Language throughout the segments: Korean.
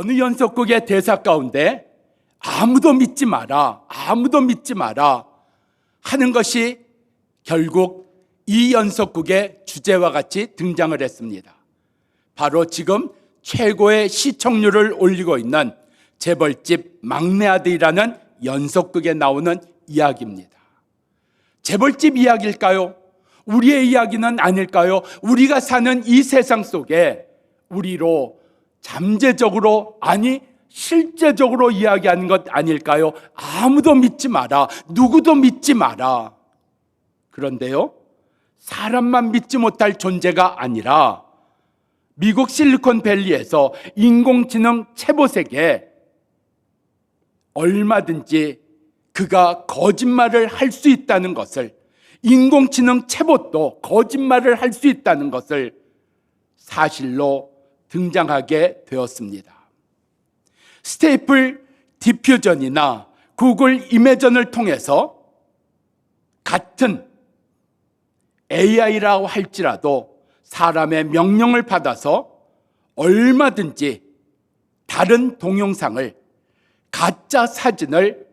어느 연속극의 대사 가운데 아무도 믿지 마라, 아무도 믿지 마라 하는 것이 결국 이 연속극의 주제와 같이 등장을 했습니다. 바로 지금 최고의 시청률을 올리고 있는 재벌집 막내 아들이라는 연속극에 나오는 이야기입니다. 재벌집 이야기일까요? 우리의 이야기는 아닐까요? 우리가 사는 이 세상 속에 우리로 잠재적으로, 아니 실제적으로 이야기하는 것 아닐까요? 아무도 믿지 마라, 누구도 믿지 마라. 그런데요, 사람만 믿지 못할 존재가 아니라 미국 실리콘밸리에서 인공지능 챗봇에게 얼마든지 그가 거짓말을 할 수 있다는 것을, 인공지능 챗봇도 거짓말을 할 수 있다는 것을 사실로 등장하게 되었습니다. 스테이플 디퓨전이나 구글 이미전을 통해서 같은 AI라고 할지라도 사람의 명령을 받아서 얼마든지 다른 동영상을, 가짜 사진을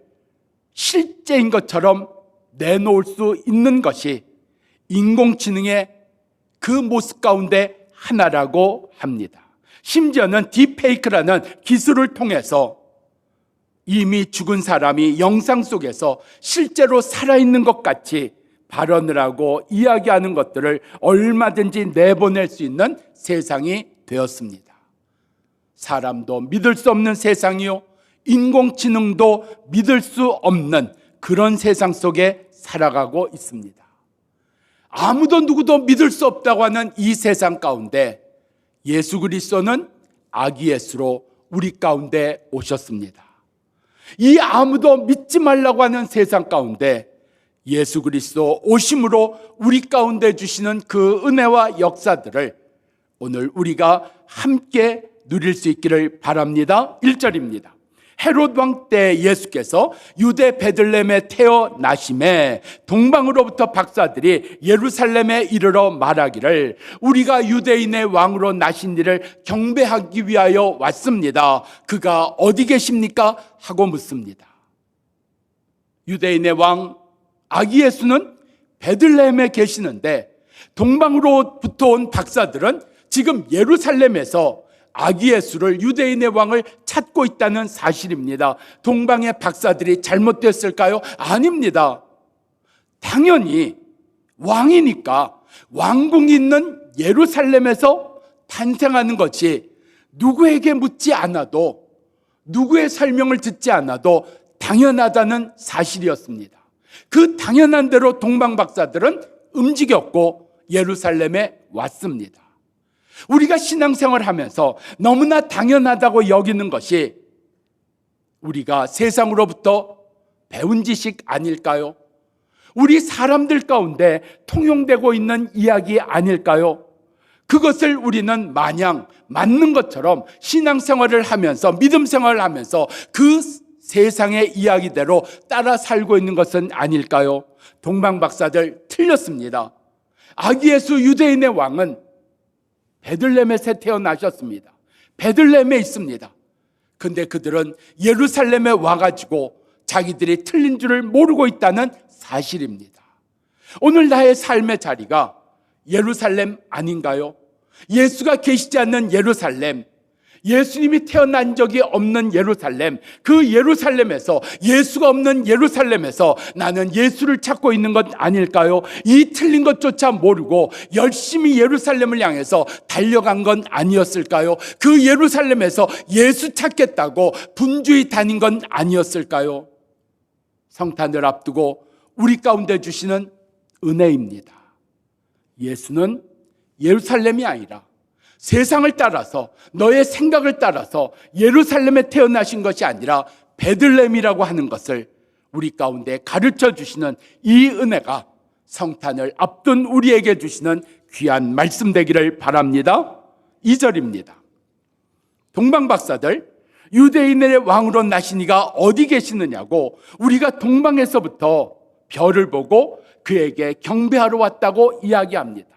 실제인 것처럼 내놓을 수 있는 것이 인공지능의 그 모습 가운데 하나라고 합니다. 심지어는 딥페이크라는 기술을 통해서 이미 죽은 사람이 영상 속에서 실제로 살아있는 것 같이 발언을 하고 이야기하는 것들을 얼마든지 내보낼 수 있는 세상이 되었습니다. 사람도 믿을 수 없는 세상이요, 인공지능도 믿을 수 없는 그런 세상 속에 살아가고 있습니다. 아무도 누구도 믿을 수 없다고 하는 이 세상 가운데 예수 그리스도는 아기 예수로 우리 가운데 오셨습니다. 이 아무도 믿지 말라고 하는 세상 가운데 예수 그리스도 오심으로 우리 가운데 주시는 그 은혜와 역사들을 오늘 우리가 함께 누릴 수 있기를 바랍니다. 1절입니다. 헤롯 왕 때 예수께서 유대 베들레헴에 태어나심에 동방으로부터 박사들이 예루살렘에 이르러 말하기를 우리가 유대인의 왕으로 나신 이를 경배하기 위하여 왔습니다. 그가 어디 계십니까? 하고 묻습니다. 유대인의 왕 아기 예수는 베들레헴에 계시는데 동방으로부터 온 박사들은 지금 예루살렘에서 아기 예수를, 유대인의 왕을 찾고 있다는 사실입니다. 동방의 박사들이 잘못됐을까요? 아닙니다. 당연히 왕이니까 왕궁이 있는 예루살렘에서 탄생하는 것이 누구에게 묻지 않아도, 누구의 설명을 듣지 않아도 당연하다는 사실이었습니다. 그 당연한 대로 동방 박사들은 움직였고 예루살렘에 왔습니다. 우리가 신앙생활 하면서 너무나 당연하다고 여기는 것이 우리가 세상으로부터 배운 지식 아닐까요? 우리 사람들 가운데 통용되고 있는 이야기 아닐까요? 그것을 우리는 마냥 맞는 것처럼 신앙생활을 하면서, 믿음생활을 하면서 그 세상의 이야기대로 따라 살고 있는 것은 아닐까요? 동방 박사들 틀렸습니다. 아기 예수 유대인의 왕은 베들레헴에서 태어나셨습니다. 베들레헴에 있습니다. 근데 그들은 예루살렘에 와가지고 자기들이 틀린 줄을 모르고 있다는 사실입니다. 오늘 나의 삶의 자리가 예루살렘 아닌가요? 예수가 계시지 않는 예루살렘, 예수님이 태어난 적이 없는 예루살렘, 그 예루살렘에서, 예수가 없는 예루살렘에서 나는 예수를 찾고 있는 것 아닐까요? 이 틀린 것조차 모르고 열심히 예루살렘을 향해서 달려간 건 아니었을까요? 그 예루살렘에서 예수 찾겠다고 분주히 다닌 건 아니었을까요? 성탄을 앞두고 우리 가운데 주시는 은혜입니다. 예수는 예루살렘이 아니라 세상을 따라서, 너의 생각을 따라서 예루살렘에 태어나신 것이 아니라 베들레헴이라고 하는 것을 우리 가운데 가르쳐 주시는 이 은혜가 성탄을 앞둔 우리에게 주시는 귀한 말씀 되기를 바랍니다. 2절입니다. 동방박사들, 유대인의 왕으로 나신 이가 어디 계시느냐고 우리가 동방에서부터 별을 보고 그에게 경배하러 왔다고 이야기합니다.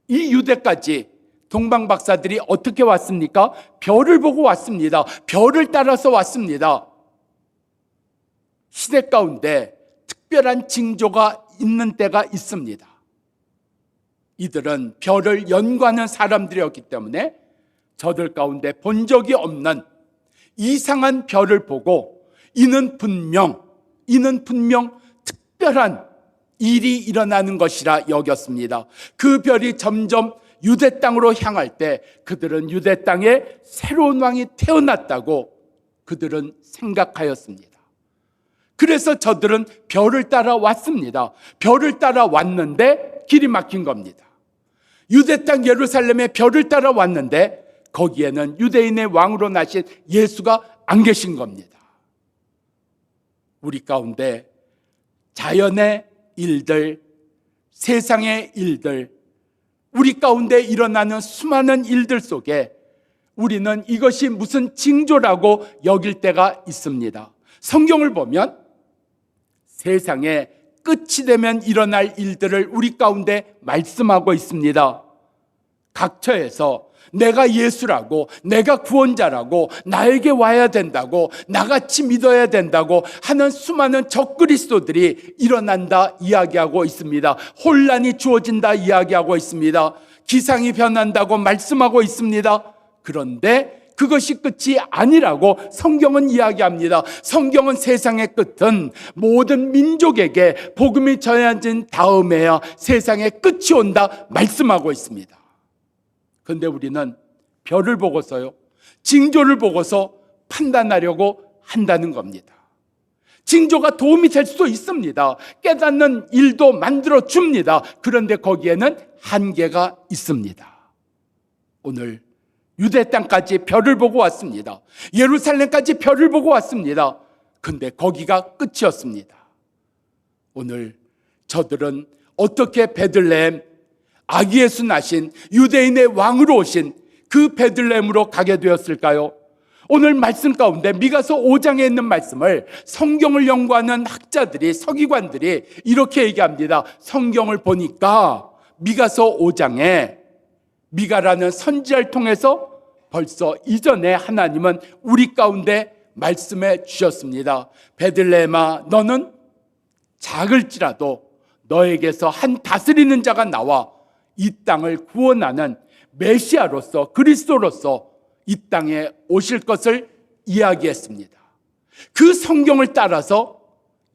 이 유대까지 동방 박사들이 어떻게 왔습니까? 별을 보고 왔습니다. 별을 따라서 왔습니다. 시대 가운데 특별한 징조가 있는 때가 있습니다. 이들은 별을 연구하는 사람들이었기 때문에 저들 가운데 본 적이 없는 이상한 별을 보고 이는 분명 특별한 일이 일어나는 것이라 여겼습니다. 그 별이 점점 유대 땅으로 향할 때 그들은 유대 땅에 새로운 왕이 태어났다고 그들은 생각하였습니다. 그래서 저들은 별을 따라 왔습니다. 별을 따라 왔는데 길이 막힌 겁니다. 유대 땅 예루살렘에 별을 따라 왔는데 거기에는 유대인의 왕으로 나신 예수가 안 계신 겁니다. 우리 가운데 자연의 일들, 세상의 일들, 우리 가운데 일어나는 수많은 일들 속에 우리는 이것이 무슨 징조라고 여길 때가 있습니다. 성경을 보면 세상에 끝이 되면 일어날 일들을 우리 가운데 말씀하고 있습니다. 각처에서 내가 예수라고, 내가 구원자라고, 나에게 와야 된다고, 나같이 믿어야 된다고 하는 수많은 적그리스도들이 일어난다 이야기하고 있습니다. 혼란이 주어진다 이야기하고 있습니다. 기상이 변한다고 말씀하고 있습니다. 그런데 그것이 끝이 아니라고 성경은 이야기합니다. 성경은 세상의 끝은 모든 민족에게 복음이 전해진 다음에야 세상의 끝이 온다 말씀하고 있습니다. 그런데 우리는 별을 보고서요, 징조를 보고서 판단하려고 한다는 겁니다. 징조가 도움이 될 수도 있습니다. 깨닫는 일도 만들어 줍니다. 그런데 거기에는 한계가 있습니다. 오늘 유대 땅까지 별을 보고 왔습니다. 예루살렘까지 별을 보고 왔습니다. 근데 거기가 끝이었습니다. 오늘 저들은 어떻게 베들레헴 아기 예수 나신 유대인의 왕으로 오신 그 베들레헴으로 가게 되었을까요? 오늘 말씀 가운데 미가서 5장에 있는 말씀을 성경을 연구하는 학자들이, 서기관들이 이렇게 얘기합니다. 성경을 보니까 미가서 5장에 미가라는 선지자를 통해서 벌써 이전에 하나님은 우리 가운데 말씀해 주셨습니다. 베들레헴아, 너는 작을지라도 너에게서 한 다스리는 자가 나와 이 땅을 구원하는 메시아로서, 그리스도로서 이 땅에 오실 것을 이야기했습니다. 그 성경을 따라서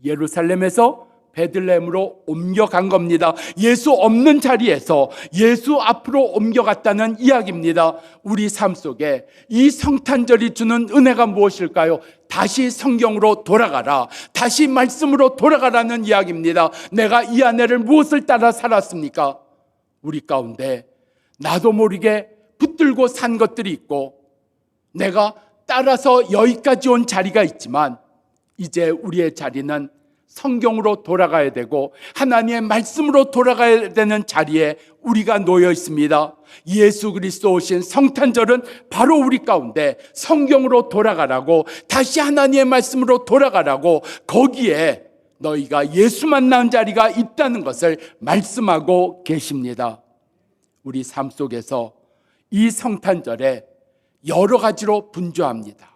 예루살렘에서 베들레헴으로 옮겨간 겁니다. 예수 없는 자리에서 예수 앞으로 옮겨갔다는 이야기입니다. 우리 삶 속에 이 성탄절이 주는 은혜가 무엇일까요? 다시 성경으로 돌아가라, 다시 말씀으로 돌아가라는 이야기입니다. 내가 이 아내를 무엇을 따라 살았습니까? 우리 가운데 나도 모르게 붙들고 산 것들이 있고 내가 따라서 여기까지 온 자리가 있지만 이제 우리의 자리는 성경으로 돌아가야 되고 하나님의 말씀으로 돌아가야 되는 자리에 우리가 놓여 있습니다. 예수 그리스도 오신 성탄절은 바로 우리 가운데 성경으로 돌아가라고, 다시 하나님의 말씀으로 돌아가라고, 거기에 너희가 예수 만난 자리가 있다는 것을 말씀하고 계십니다. 우리 삶 속에서 이 성탄절에 여러 가지로 분주합니다.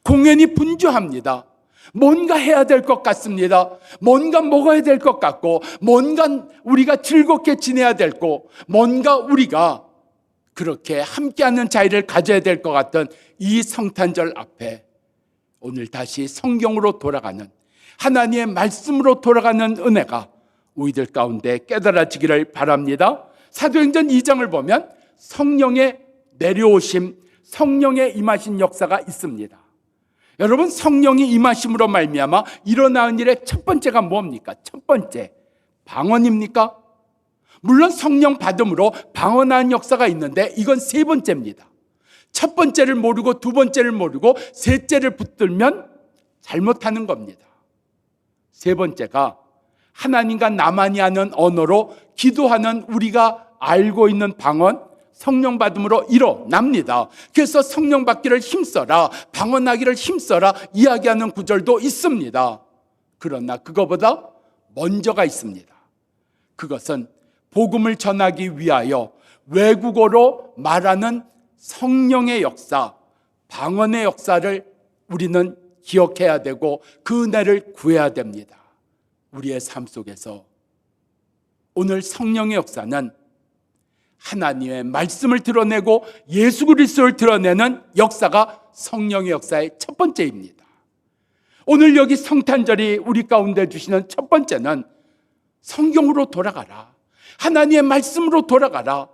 공연히 분주합니다. 뭔가 해야 될 것 같습니다. 뭔가 먹어야 될 것 같고, 뭔가 우리가 즐겁게 지내야 될 거, 뭔가 우리가 그렇게 함께하는 자리를 가져야 될 것 같은 이 성탄절 앞에 오늘 다시 성경으로 돌아가는, 하나님의 말씀으로 돌아가는 은혜가 우리들 가운데 깨달아지기를 바랍니다. 사도행전 2장을 보면 성령의 내려오심, 성령의 임하신 역사가 있습니다. 여러분, 성령이 임하심으로 말미암아 일어나는 일의 첫 번째가 뭡니까? 첫 번째, 방언입니까? 물론 성령 받음으로 방언하는 역사가 있는데 이건 세 번째입니다. 첫 번째를 모르고 두 번째를 모르고 셋째를 붙들면 잘못하는 겁니다. 세 번째가 하나님과 나만이 아는 언어로 기도하는 우리가 알고 있는 방언, 성령 받음으로 일어납니다. 그래서 성령 받기를 힘써라, 방언하기를 힘써라 이야기하는 구절도 있습니다. 그러나 그거보다 먼저가 있습니다. 그것은 복음을 전하기 위하여 외국어로 말하는 성령의 역사, 방언의 역사를 우리는 기억해야 되고 그 은혜를 구해야 됩니다. 우리의 삶 속에서 오늘 성령의 역사는 하나님의 말씀을 드러내고 예수 그리스도를 드러내는 역사가 성령의 역사의 첫 번째입니다. 오늘 여기 성탄절이 우리 가운데 주시는 첫 번째는 성경으로 돌아가라. 하나님의 말씀으로 돌아가라.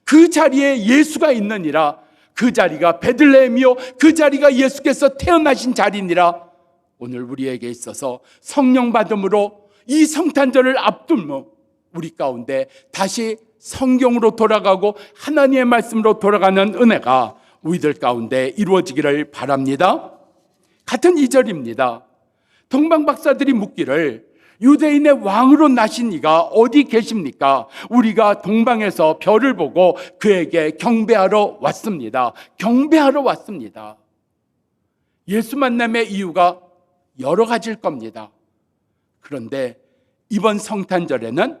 그 자리에 예수가 있느니라. 그 자리가 베들레헴이요 그 자리가 예수께서 태어나신 자리니라. 오늘 우리에게 있어서 성령 받음으로 이 성탄절을 앞두며 우리 가운데 다시 성경으로 돌아가고 하나님의 말씀으로 돌아가는 은혜가 우리들 가운데 이루어지기를 바랍니다. 같은 2절입니다. 동방박사들이 묻기를 유대인의 왕으로 나신 이가 어디 계십니까? 우리가 동방에서 별을 보고 그에게 경배하러 왔습니다. 경배하러 왔습니다. 예수 만남의 이유가 여러 가지일 겁니다. 그런데 이번 성탄절에는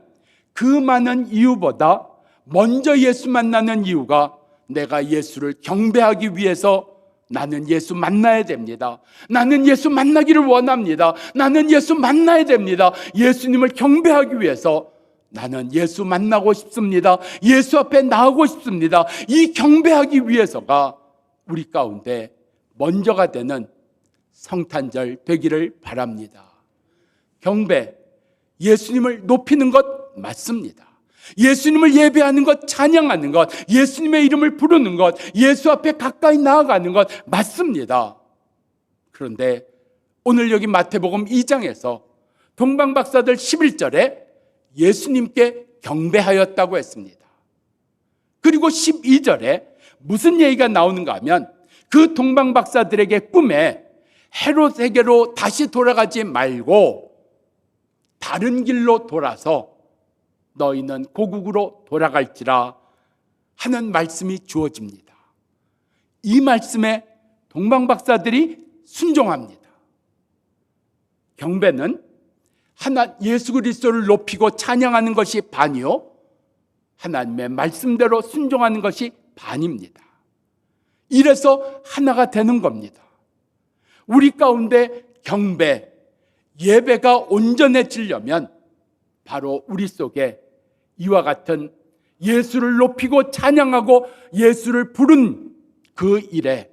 그 많은 이유보다 먼저 예수 만나는 이유가 내가 예수를 경배하기 위해서 나는 예수 만나야 됩니다. 나는 예수 만나기를 원합니다. 나는 예수 만나야 됩니다. 예수님을 경배하기 위해서 나는 예수 만나고 싶습니다. 예수 앞에 나오고 싶습니다. 이 경배하기 위해서가 우리 가운데 먼저가 되는 성탄절 되기를 바랍니다. 경배, 예수님을 높이는 것 맞습니다. 예수님을 예배하는 것, 찬양하는 것, 예수님의 이름을 부르는 것, 예수 앞에 가까이 나아가는 것 맞습니다. 그런데 오늘 여기 마태복음 2장에서 동방박사들 11절에 예수님께 경배하였다고 했습니다. 그리고 12절에 무슨 얘기가 나오는가 하면 그 동방박사들에게 꿈에 헤롯에게로 다시 돌아가지 말고 다른 길로 돌아서 너희는 고국으로 돌아갈지라 하는 말씀이 주어집니다. 이 말씀에 동방박사들이 순종합니다. 경배는 예수 그리스도를 높이고 찬양하는 것이 반이요, 하나님의 말씀대로 순종하는 것이 반입니다. 이래서 하나가 되는 겁니다. 우리 가운데 경배, 예배가 온전해지려면 바로 우리 속에 이와 같은 예수를 높이고 찬양하고 예수를 부른 그 일에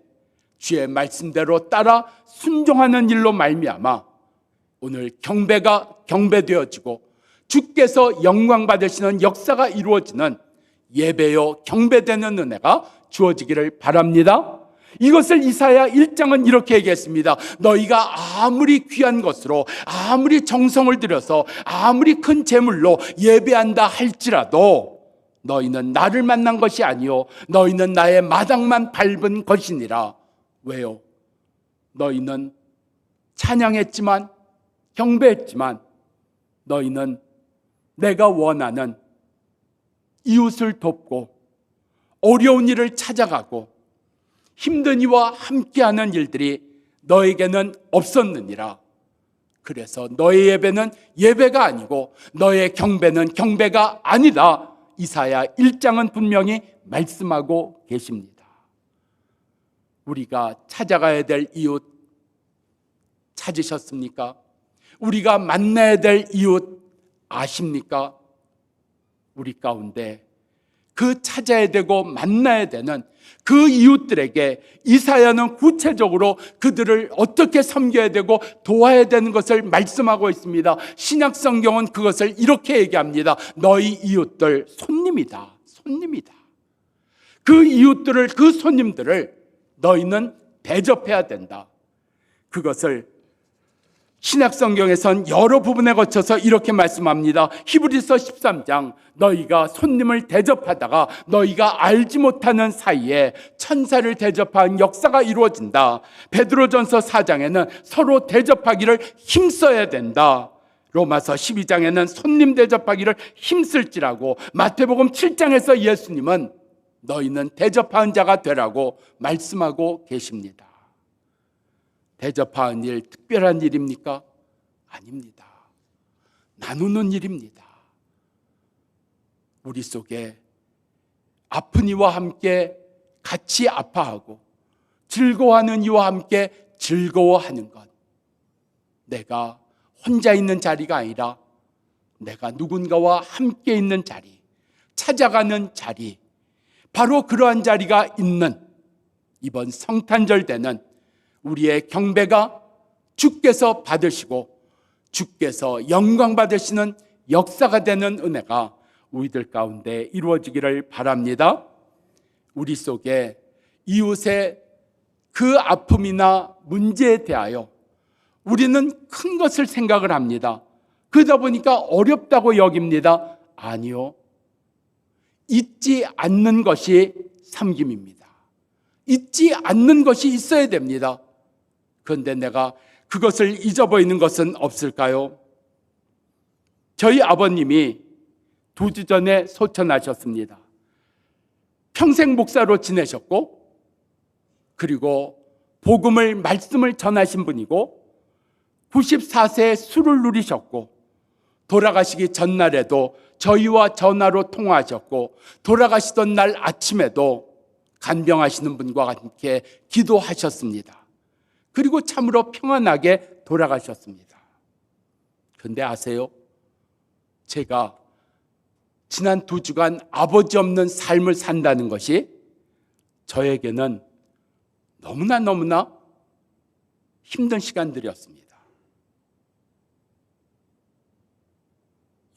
주의 말씀대로 따라 순종하는 일로 말미암아 오늘 경배가 경배되어지고 주께서 영광 받으시는 역사가 이루어지는 예배요 경배되는 은혜가 주어지기를 바랍니다. 이것을 이사야 1장은 이렇게 얘기했습니다. 너희가 아무리 귀한 것으로 아무리 정성을 들여서 아무리 큰 제물로 예배한다 할지라도 너희는 나를 만난 것이 아니요 너희는 나의 마당만 밟은 것이니라. 왜요? 너희는 찬양했지만 경배했지만 너희는 내가 원하는 이웃을 돕고 어려운 일을 찾아가고 힘든 이와 함께하는 일들이 너에게는 없었느니라. 그래서 너의 예배는 예배가 아니고 너의 경배는 경배가 아니다. 이사야 1장은 분명히 말씀하고 계십니다. 우리가 찾아가야 될 이웃 찾으셨습니까? 우리가 만나야 될 이웃 아십니까? 우리 가운데 그 찾아야 되고 만나야 되는 그 이웃들에게 이사야는 구체적으로 그들을 어떻게 섬겨야 되고 도와야 되는 것을 말씀하고 있습니다. 신약 성경은 그것을 이렇게 얘기합니다. 너희 이웃들 손님이다. 손님이다. 그 이웃들을, 그 손님들을 너희는 대접해야 된다. 그것을 신약 성경에선 여러 부분에 거쳐서 이렇게 말씀합니다. 히브리서 13장 너희가 손님을 대접하다가 너희가 알지 못하는 사이에 천사를 대접한 역사가 이루어진다. 베드로전서 4장에는 서로 대접하기를 힘써야 된다. 로마서 12장에는 손님 대접하기를 힘쓸지라고, 마태복음 7장에서 예수님은 너희는 대접하는 자가 되라고 말씀하고 계십니다. 대접하는 일 특별한 일입니까? 아닙니다. 나누는 일입니다. 우리 속에 아픈 이와 함께 같이 아파하고 즐거워하는 이와 함께 즐거워하는 것. 내가 혼자 있는 자리가 아니라 내가 누군가와 함께 있는 자리, 찾아가는 자리, 바로 그러한 자리가 있는 이번 성탄절 때는 우리의 경배가 주께서 받으시고 주께서 영광 받으시는 역사가 되는 은혜가 우리들 가운데 이루어지기를 바랍니다. 우리 속에 이웃의 그 아픔이나 문제에 대하여 우리는 큰 것을 생각을 합니다. 그러다 보니까 어렵다고 여깁니다. 아니요. 잊지 않는 것이 섬김입니다. 잊지 않는 것이 있어야 됩니다. 그런데 내가 그것을 잊어버리는 것은 없을까요? 저희 아버님이 2주 전에 소천하셨습니다. 평생 목사로 지내셨고 그리고 복음을 말씀을 전하신 분이고 94세에 술을 누리셨고 돌아가시기 전날에도 저희와 전화로 통화하셨고 돌아가시던 날 아침에도 간병하시는 분과 함께 기도하셨습니다. 그리고 참으로 평안하게 돌아가셨습니다. 그런데 아세요? 제가 지난 2주간 아버지 없는 삶을 산다는 것이 저에게는 너무나 힘든 시간들이었습니다.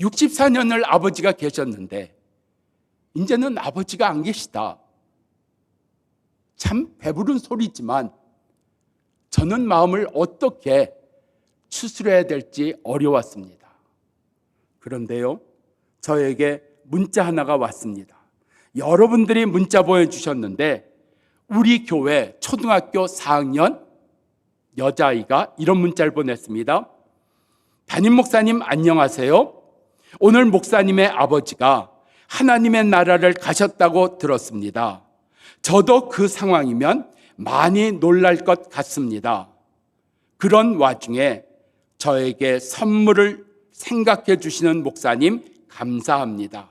64년을 아버지가 계셨는데 이제는 아버지가 안 계시다. 참 배부른 소리지만 저는 마음을 어떻게 추스려야 될지 어려웠습니다. 그런데요, 저에게 문자 하나가 왔습니다. 여러분들이 문자 보내주셨는데 우리 교회 초등학교 4학년 여자아이가 이런 문자를 보냈습니다. 담임 목사님 안녕하세요. 오늘 목사님의 아버지가 하나님의 나라를 가셨다고 들었습니다. 저도 그 상황이면 많이 놀랄 것 같습니다. 그런 와중에 저에게 선물을 생각해 주시는 목사님 감사합니다.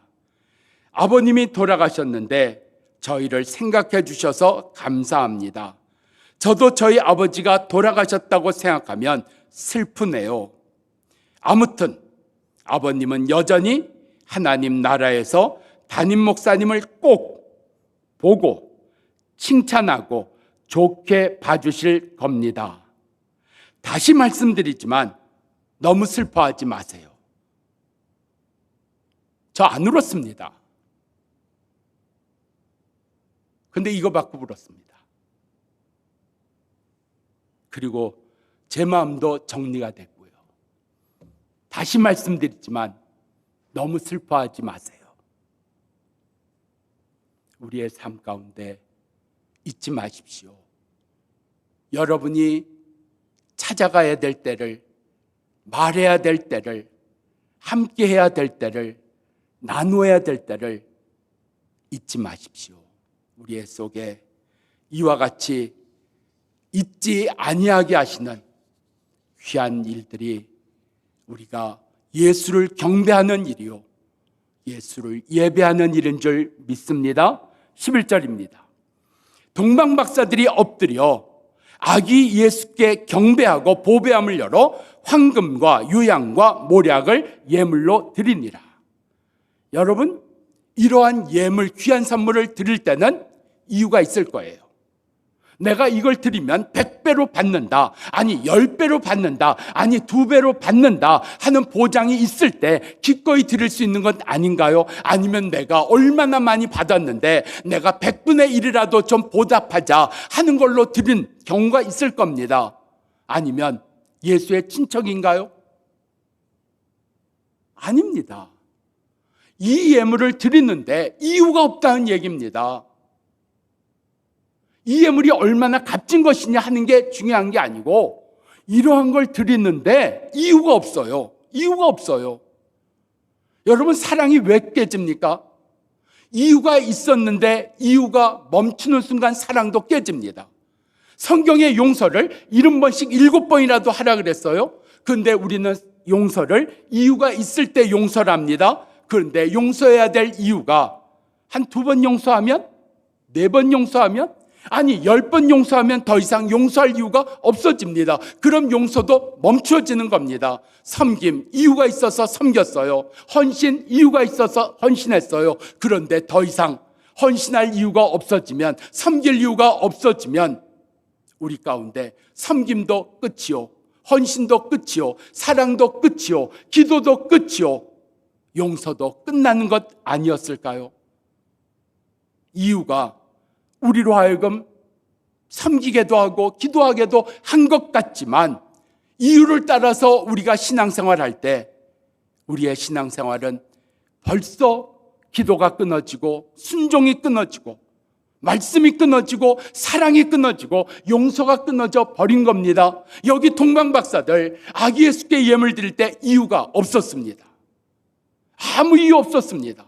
아버님이 돌아가셨는데 저희를 생각해 주셔서 감사합니다. 저도 저희 아버지가 돌아가셨다고 생각하면 슬프네요. 아무튼 아버님은 여전히 하나님 나라에서 담임 목사님을 꼭 보고 칭찬하고 좋게 봐주실 겁니다. 다시 말씀드리지만 너무 슬퍼하지 마세요. 저 안 울었습니다. 근데 이거 받고 울었습니다. 그리고 제 마음도 정리가 됐고요. 다시 말씀드리지만 너무 슬퍼하지 마세요. 우리의 삶 가운데 잊지 마십시오. 여러분이 찾아가야 될 때를, 말해야 될 때를, 함께 해야 될 때를, 나누어야 될 때를 잊지 마십시오. 우리의 속에 이와 같이 잊지 아니하게 하시는 귀한 일들이 우리가 예수를 경배하는 일이요, 예수를 예배하는 일인 줄 믿습니다. 11절입니다. 동방박사들이 엎드려 아기 예수께 경배하고 보배함을 열어 황금과 유향과 모략을 예물로 드리니라. 여러분, 이러한 예물, 귀한 선물을 드릴 때는 이유가 있을 거예요. 내가 이걸 드리면 100배로 받는다, 아니 10배로 받는다, 아니 2배로 받는다 하는 보장이 있을 때 기꺼이 드릴 수 있는 것 아닌가요? 아니면 내가 얼마나 많이 받았는데 내가 100분의 1이라도 좀 보답하자 하는 걸로 드린 경우가 있을 겁니다. 아니면 예수의 친척인가요? 아닙니다. 이 예물을 드리는데 이유가 없다는 얘기입니다. 이 예물이 얼마나 값진 것이냐 하는 게 중요한 게 아니고 이러한 걸 드리는데 이유가 없어요. 이유가 없어요. 여러분, 사랑이 왜 깨집니까? 이유가 있었는데 이유가 멈추는 순간 사랑도 깨집니다. 성경의 용서를 70번씩 7번이라도 하라 그랬어요. 그런데 우리는 용서를 이유가 있을 때 용서를 합니다. 그런데 용서해야 될 이유가 한 2번 용서하면? 4번 용서하면? 아니 10번 용서하면 더 이상 용서할 이유가 없어집니다. 그럼 용서도 멈추어지는 겁니다. 섬김, 이유가 있어서 섬겼어요. 헌신, 이유가 있어서 헌신했어요. 그런데 더 이상 헌신할 이유가 없어지면, 섬길 이유가 없어지면 우리 가운데 섬김도 끝이요, 헌신도 끝이요, 사랑도 끝이요, 기도도 끝이요, 용서도 끝나는 것 아니었을까요? 이유가 우리로 하여금 섬기게도 하고 기도하게도 한 것 같지만, 이유를 따라서 우리가 신앙생활할 때 우리의 신앙생활은 벌써 기도가 끊어지고 순종이 끊어지고 말씀이 끊어지고 사랑이 끊어지고 용서가 끊어져 버린 겁니다. 여기 동방박사들 아기 예수께 예물 드릴 때 이유가 없었습니다. 아무 이유 없었습니다.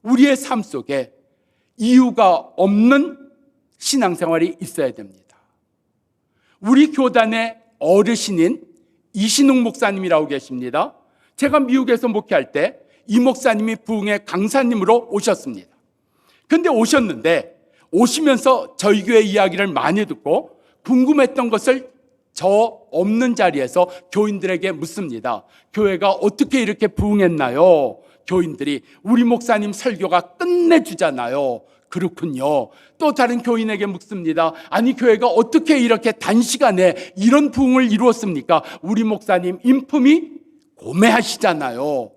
우리의 삶 속에 이유가 없는 신앙생활이 있어야 됩니다. 우리 교단의 어르신인 이신웅 목사님이라고 계십니다. 제가 미국에서 목회할 때 이 목사님이 부흥의 강사님으로 오셨습니다. 근데 오셨는데 오시면서 저희 교회 이야기를 많이 듣고 궁금했던 것을 저 없는 자리에서 교인들에게 묻습니다. 교회가 어떻게 이렇게 부흥했나요? 교인들이 우리 목사님 설교가 끝내주잖아요. 그렇군요. 또 다른 교인에게 묻습니다. 아니 교회가 어떻게 이렇게 단시간에 이런 부흥을 이루었습니까? 우리 목사님 인품이 고매하시잖아요.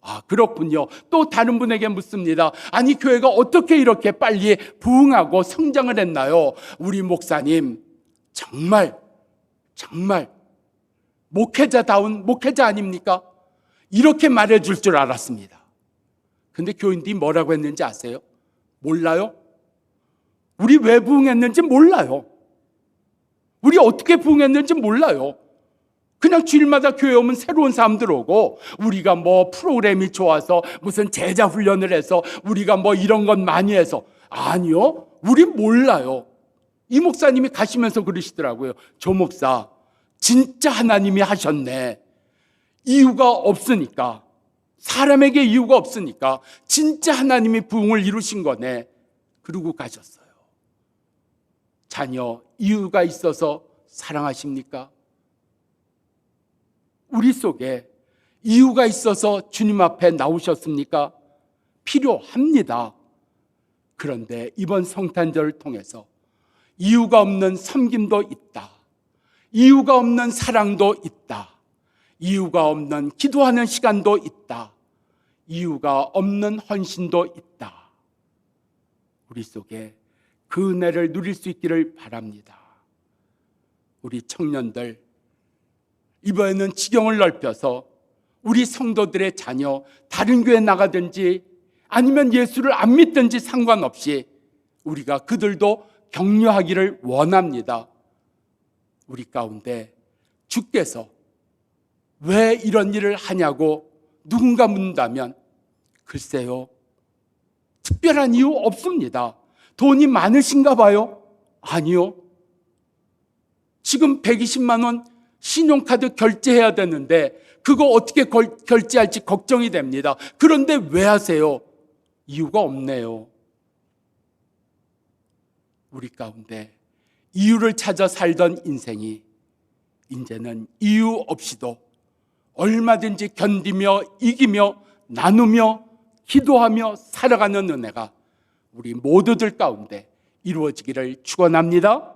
아, 그렇군요. 또 다른 분에게 묻습니다. 아니 교회가 어떻게 이렇게 빨리 부흥하고 성장을 했나요? 우리 목사님 정말 목회자다운 목회자 아닙니까? 이렇게 말해줄 줄 알았습니다. 근데 교인들이 뭐라고 했는지 아세요? 몰라요? 우리 왜 부흥했는지 몰라요. 우리 어떻게 부흥했는지 몰라요. 그냥 주일마다 교회 오면 새로운 사람들 오고, 우리가 뭐 프로그램이 좋아서 무슨 제자 훈련을 해서 우리가 뭐 이런 것 많이 해서. 아니요, 우리 몰라요. 이 목사님이 가시면서 그러시더라고요. 조 목사 진짜 하나님이 하셨네. 이유가 없으니까, 사람에게 이유가 없으니까 진짜 하나님이 부흥을 이루신 거네. 그러고 가셨어요. 자녀 이유가 있어서 사랑하십니까? 우리 속에 이유가 있어서 주님 앞에 나오셨습니까? 필요합니다. 그런데 이번 성탄절을 통해서 이유가 없는 섬김도 있다. 이유가 없는 사랑도 있다. 이유가 없는 기도하는 시간도 있다. 이유가 없는 헌신도 있다. 우리 속에 그 은혜를 누릴 수 있기를 바랍니다. 우리 청년들, 이번에는 지경을 넓혀서 우리 성도들의 자녀 다른 교회 나가든지 아니면 예수를 안 믿든지 상관없이 우리가 그들도 격려하기를 원합니다. 우리 가운데 주께서 왜 이런 일을 하냐고 누군가 묻는다면, 글쎄요, 특별한 이유 없습니다. 돈이 많으신가 봐요? 아니요. 지금 120만 원 신용카드 결제해야 되는데 그거 어떻게 결제할지 걱정이 됩니다. 그런데 왜 하세요? 이유가 없네요. 우리 가운데 이유를 찾아 살던 인생이 이제는 이유 없이도 얼마든지 견디며 이기며 나누며 기도하며 살아가는 은혜가 우리 모두들 가운데 이루어지기를 축원합니다.